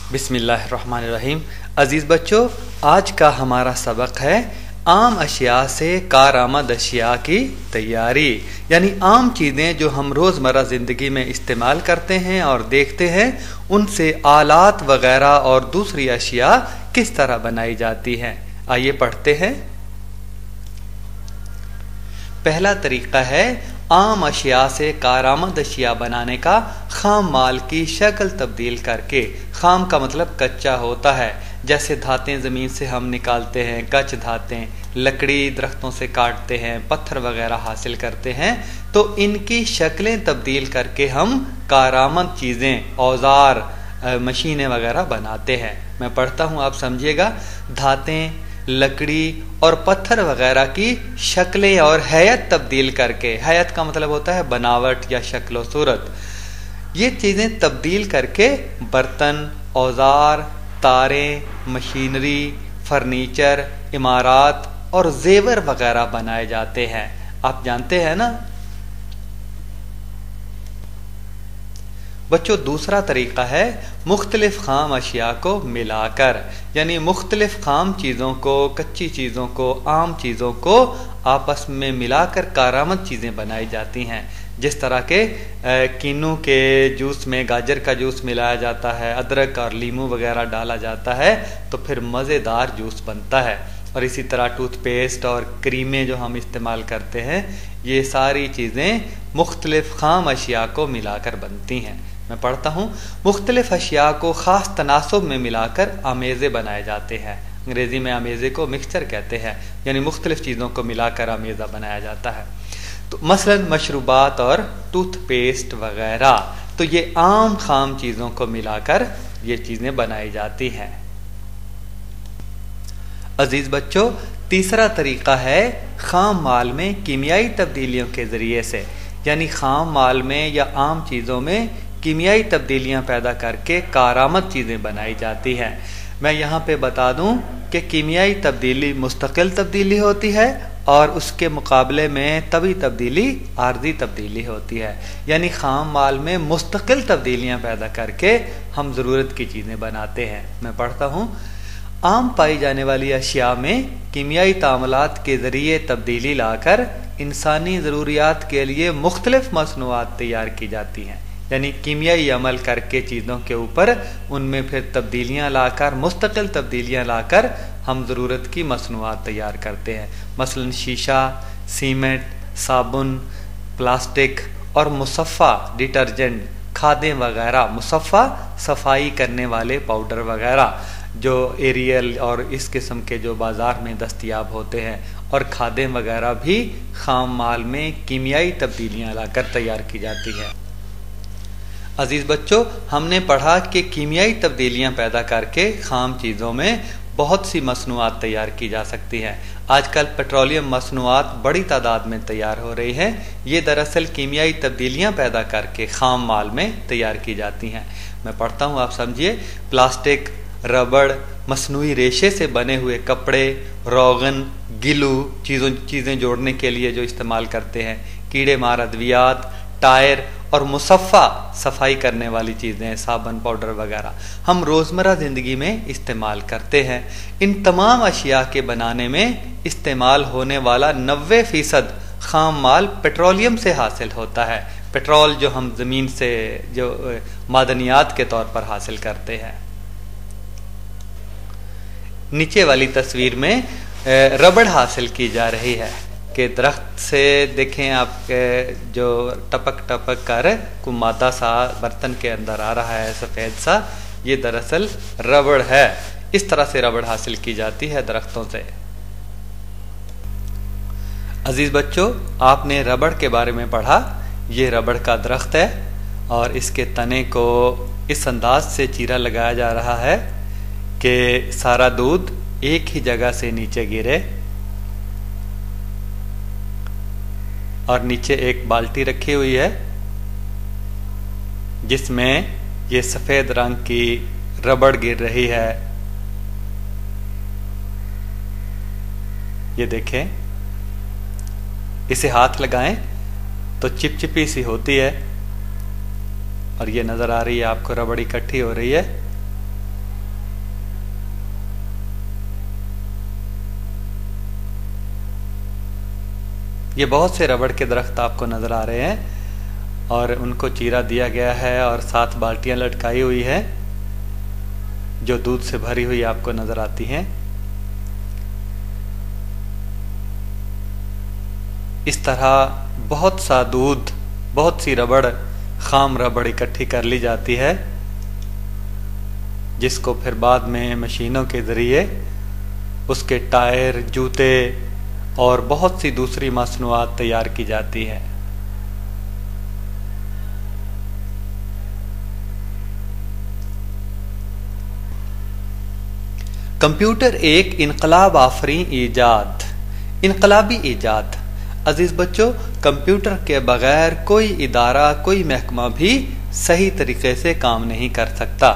बिस्मिल्लाहिर्रहमानिर्रहीम। अज़ीज़ बच्चों, आज का हमारा सबक है आम अशिया से कारआमद अशिया की तैयारी, यानी आम चीज़ें जो हम रोज़मर्रा ज़िंदगी में इस्तेमाल करते हैं और देखते हैं, उनसे आलात वगैरह और दूसरी अशिया किस तरह बनाई जाती हैं। आइए पढ़ते हैं। पहला तरीक़ा है आम अशिया से कारआमद अशिया बनाने का खाम माल की शक्ल तब्दील करके। खाम का मतलब कच्चा होता है, जैसे धातें ज़मीन से हम निकालते हैं, कच्च धातें, लकड़ी दरख्तों से काटते हैं, पत्थर वगैरह हासिल करते हैं, तो इनकी शक्लें तब्दील करके हम कारआमद चीज़ें, औजार, मशीनें वगैरह बनाते हैं। मैं पढ़ता हूँ, आप समझिएगा। धातें, लकड़ी और पत्थर वगैरह की शक्लें और हैयत तब्दील करके, हैयत का मतलब होता है बनावट या शक्ल सूरत, ये चीज़ें तब्दील करके बर्तन, औजार, तारें, मशीनरी, फर्नीचर, इमारात और जेवर वगैरह बनाए जाते हैं। आप जानते हैं ना बच्चों। दूसरा तरीक़ा है मुख्तलिफ खाम अशिया को मिलाकर, यानी मुख्तलिफ खाम चीज़ों को, कच्ची चीज़ों को, आम चीज़ों को आपस में मिलाकर कारआमद चीज़ें बनाई जाती हैं। जिस तरह के किन्नू के जूस में गाजर का जूस मिलाया जाता है, अदरक और लीमू वगैरह डाला जाता है, तो फिर मज़ेदार जूस बनता है। और इसी तरह टूथपेस्ट और क्रीमें जो हम इस्तेमाल करते हैं, ये सारी चीज़ें मुख्तलिफ खाम अशिया को मिलाकर बनती हैं। मैं पढ़ता हूँ। मुख्तलिफ अशिया को ख़ास तनासुब में मिलाकर अमेज़े बनाए जाते हैं। अंग्रेज़ी में अमेज़े को मिक्सचर कहते हैं, यानी मुख्तलिफ चीज़ों को मिलाकर अमेज़ा बनाया जाता है। तो मसलन मशरूबात और टूथपेस्ट वगैरह, तो ये आम खाम चीज़ों को मिलाकर ये चीज़ें बनाई जाती हैं। अजीज़ बच्चों, तीसरा तरीक़ा है खाम माल में कीमियाई तब्दीलियों के ज़रिए से, यानी खाम माल में या आम चीज़ों में कीमियाई तब्दीलियाँ पैदा करके कारआमद चीज़ें बनाई जाती हैं। मैं यहाँ पे बता दूँ कि कीमियाई तब्दीली मुस्तकिल तब्दीली होती है और उसके मुकाबले में तभी तब्दीली आर्जी तब्दीली होती है, यानी खाम माल में मुस्तकिल तब्दीलियाँ पैदा करके हम ज़रूरत की चीज़ें बनाते हैं। मैं पढ़ता हूँ। आम पाई जाने वाली अशिया में कीमियाई तामलात के ज़रिए तब्दीली लाकर इंसानी ज़रूरियात के लिए मुख्तलिफ मसनूआत तैयार की जाती हैं, यानी कीमियाई अमल करके चीज़ों के ऊपर उनमें फिर तब्दीलियाँ लाकर, मुस्तकिल तब्दीलियाँ लाकर हम ज़रूरत की मसनूआत तैयार करते हैं। मसलन शीशा, सीमेंट, साबुन, प्लास्टिक और मुसफ़ा, डिटर्जेंट, खादें वगैरह, मुसफ़ा सफाई करने वाले पाउडर वगैरह जो एरियल और इस किस्म के जो बाज़ार में दस्तयाब होते हैं, और खादें वगैरह भी खाम माल में कीमियाई तब्दीलियाँ लाकर तैयार की जाती है। अजीज़ बच्चों, हमने पढ़ा कि कीमियाई तब्दीलियाँ पैदा करके खाम चीज़ों में बहुत सी मसनूआत तैयार की जा सकती हैं। आजकल पेट्रोलियम मसनूआत बड़ी तादाद में तैयार हो रही हैं। ये दरअसल कीमियाई तब्दीलियाँ पैदा करके खाम माल में तैयार की जाती हैं। मैं पढ़ता हूँ, आप समझिए। प्लास्टिक, रबड़, मसनूई रेशे से बने हुए कपड़े, रोगन, गिलू, चीज़ें जोड़ने के लिए जो इस्तेमाल करते हैं, कीड़े मार अद्वियात, टायर और मुसफ़ा सफाई करने वाली चीज़ें, साबुन, पाउडर वगैरह हम रोज़मर्रा ज़िंदगी में इस्तेमाल करते हैं। इन तमाम अशिया के बनाने में इस्तेमाल होने वाला 90% खाम माल पेट्रोलियम से हासिल होता है। पेट्रोल जो हम ज़मीन से जो मादनियात के तौर पर हासिल करते हैं। नीचे वाली तस्वीर में रबड़ हासिल की जा रही है कि दरख्त से देखें आप जो टपक टपक कर को मादा सा बर्तन के अंदर आ रहा है, सफ़ेद सा, ये दरअसल रबड़ है। इस तरह से रबड़ हासिल की जाती है दरख्तों से। अजीज़ बच्चों, आपने रबड़ के बारे में पढ़ा। ये रबड़ का दरख्त है और इसके तने को इस अंदाज से चीरा लगाया जा रहा है कि सारा दूध एक ही जगह से नीचे गिरे, और नीचे एक बाल्टी रखी हुई है जिसमें ये सफ़ेद रंग की रबड़ गिर रही है। ये देखें, इसे हाथ लगाएं तो चिपचिपी सी होती है और ये नज़र आ रही है आपको, रबड़ इकट्ठी हो रही है। ये बहुत से रबड़ के दरख्त आपको नज़र आ रहे हैं और उनको चीरा दिया गया है और 7 बाल्टियां लटकाई हुई है जो दूध से भरी हुई आपको नज़र आती हैं। इस तरह बहुत सा दूध, बहुत सी रबड़, खाम रबड़ इकट्ठी कर ली जाती है जिसको फिर बाद में मशीनों के ज़रिए उसके टायर, जूते और बहुत सी दूसरी मसनूआत तैयार की जाती है। कंप्यूटर एक इनकलाब आफरी ईजाद, इनकलाबी ईजाद। अजीज बच्चों, कंप्यूटर के बगैर कोई इदारा, कोई महकमा भी सही तरीके से काम नहीं कर सकता।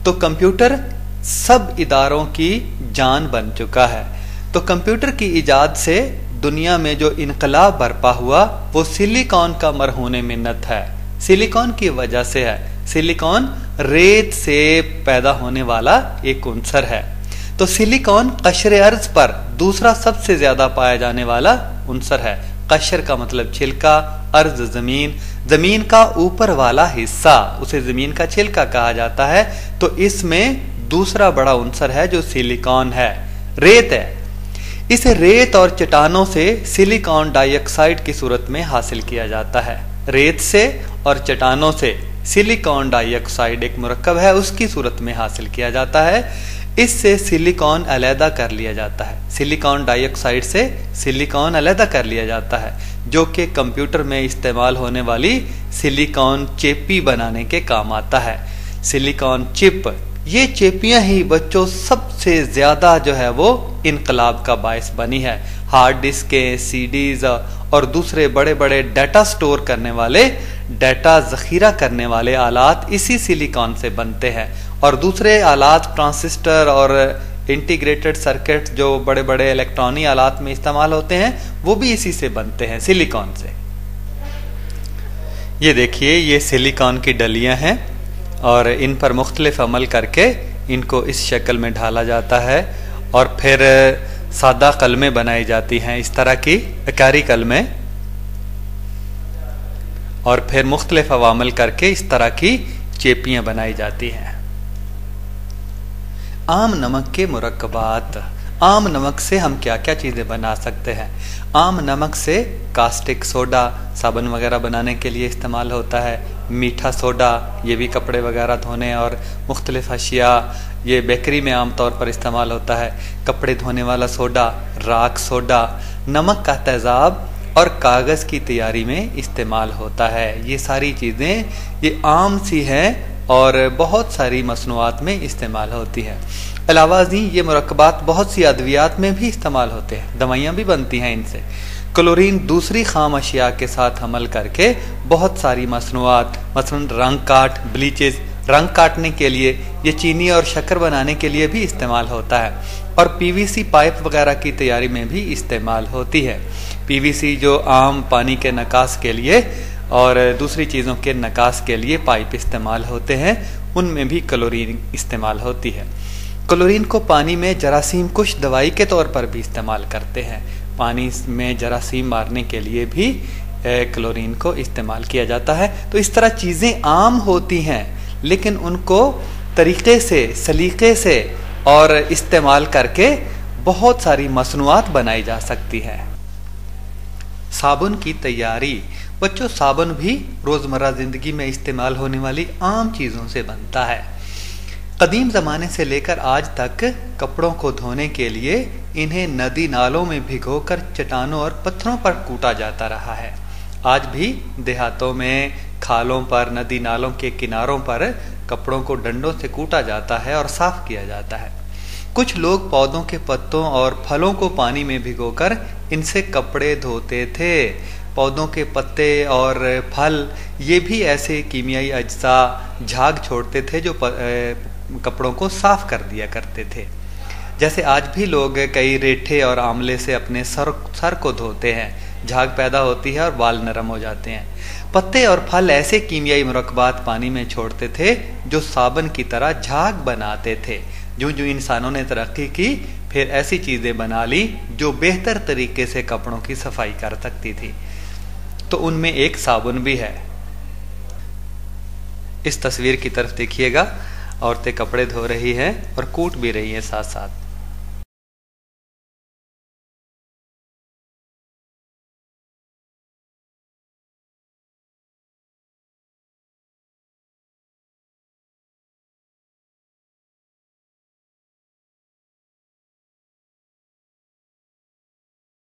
तो कंप्यूटर सब इदारों की जान बन चुका है। तो कंप्यूटर की इजाद से दुनिया में जो इनकलाब बरपा हुआ वो सिलिकॉन का मरहून मिन्नत है। सिलिकॉन की वजह से है। सिलिकॉन रेत से पैदा होने वाला एक उन्सर है। तो सिलिकॉन कशर अर्ज पर दूसरा सबसे ज्यादा पाया जाने वाला उन्सर है। कशर का मतलब छिलका, अर्ज जमीन, जमीन का ऊपर वाला हिस्सा, उसे जमीन का छिलका कहा जाता है। तो इसमें दूसरा बड़ा उन्सर है जो सिलिकॉन है, रेत है। इसे रेत और चट्टानों से सिलिकॉन डाइऑक्साइड की सूरत में हासिल किया जाता है। रेत से और चट्टानों से सिलिकॉन डाइऑक्साइड एक मुरक्कब है, उसकी सूरत में हासिल किया जाता है। इससे सिलिकॉन अलहदा कर लिया जाता है। सिलिकॉन डाइऑक्साइड से सिलिकॉन अलहदा कर लिया जाता है जो कि कंप्यूटर में इस्तेमाल होने वाली सिलिकॉन चिप्पी बनाने के काम आता है। सिलिकॉन चिप, ये चिपियां ही बच्चों सबसे ज्यादा जो है वो इनकलाब का बायस बनी है। हार्ड डिस्कें, सीडीज और दूसरे बड़े बड़े डाटा स्टोर करने वाले, डाटा जखीरा करने वाले आलात इसी सिलिकॉन से बनते हैं। और दूसरे आलात, ट्रांसिस्टर और इंटीग्रेटेड सर्किट जो बड़े बड़े इलेक्ट्रॉनिक आलात में इस्तेमाल होते हैं वो भी इसी से बनते हैं, सिलिकॉन से। ये देखिए, ये सिलिकॉन की डलियां हैं और इन पर मुख्तलिफ अमल करके इनको इस शक्ल में ढाला जाता है और फिर सादा कलमें बनाई जाती हैं, इस तरह की अकारी कलमें, और फिर मुख्तलिफ अवामल करके इस तरह की चेपियां बनाई जाती हैं। आम नमक के मुरक्कबात। आम नमक से हम क्या क्या चीज़ें बना सकते हैं? आम नमक से कास्टिक सोडा साबुन वगैरह बनाने के लिए इस्तेमाल होता है। मीठा सोडा, ये भी कपड़े वगैरह धोने और मुख्तलिफ अशिया, ये बेकरी में आम तौर पर इस्तेमाल होता है। कपड़े धोने वाला सोडा, राख सोडा, नमक का तेज़ाब और कागज़ की तैयारी में इस्तेमाल होता है। ये सारी चीज़ें ये आम सी हैं और बहुत सारी मसनूआत में इस्तेमाल होती है। अलावा ये मुरक्कबात बहुत सी अद्वियात में भी इस्तेमाल होते हैं, दवाइयाँ भी बनती हैं इनसे। क्लोरीन दूसरी खाम अशिया के साथ अमल करके बहुत सारी मसनूआत, मसलन रंग काट, ब्लीचेस, रंग काटने के लिए, ये चीनी और शक्कर बनाने के लिए भी इस्तेमाल होता है। और पीवीसी पाइप वगैरह की तैयारी में भी इस्तेमाल होती है। पीवीसी जो आम पानी के निकास के लिए और दूसरी चीज़ों के निकास के लिए पाइप इस्तेमाल होते हैं, उनमें भी क्लोरीन इस्तेमाल होती है। क्लोरीन को पानी में जरासीम कुश दवाई के तौर पर भी इस्तेमाल करते हैं। पानी में जरासीम मारने के लिए भी क्लोरीन को इस्तेमाल किया जाता है। तो इस तरह चीज़ें आम होती हैं लेकिन उनको तरीक़े से, सलीक़े से और इस्तेमाल करके बहुत सारी मसनूआत बनाई जा सकती है। साबुन की तैयारी। बच्चों, साबुन भी रोज़मर्रा ज़िंदगी में इस्तेमाल होने वाली आम चीज़ों से बनता है। कदीम ज़माने से लेकर आज तक कपड़ों को धोने के लिए इन्हें नदी नालों में भिगोकर चट्टानों और पत्थरों पर कूटा जाता रहा है। आज भी देहातों में, खालों पर, नदी नालों के किनारों पर कपड़ों को डंडों से कूटा जाता है और साफ किया जाता है। कुछ लोग पौधों के पत्तों और फलों को पानी में भिगोकर इनसे कपड़े धोते थे। पौधों के पत्ते और फल ये भी ऐसे कीमियाई अज्जा झाग छोड़ते थे जो कपड़ों को साफ कर दिया करते थे। जैसे आज भी लोग कई रेठे और आंवले से अपने सर को धोते हैं, झाग पैदा होती है और बाल नरम हो जाते हैं। पत्ते और फल ऐसे कीमियाई मुरक्कबात पानी में छोड़ते थे जो साबुन की तरह झाग बनाते थे। यूं यूं इंसानों ने तरक्की की, फिर ऐसी चीज़ें बना ली जो बेहतर तरीके से कपड़ों की सफाई कर सकती थी। तो उनमें एक साबुन भी है। इस तस्वीर की तरफ देखिएगा, औरतें कपड़े धो रही हैं और कूट भी रही हैं साथ साथ।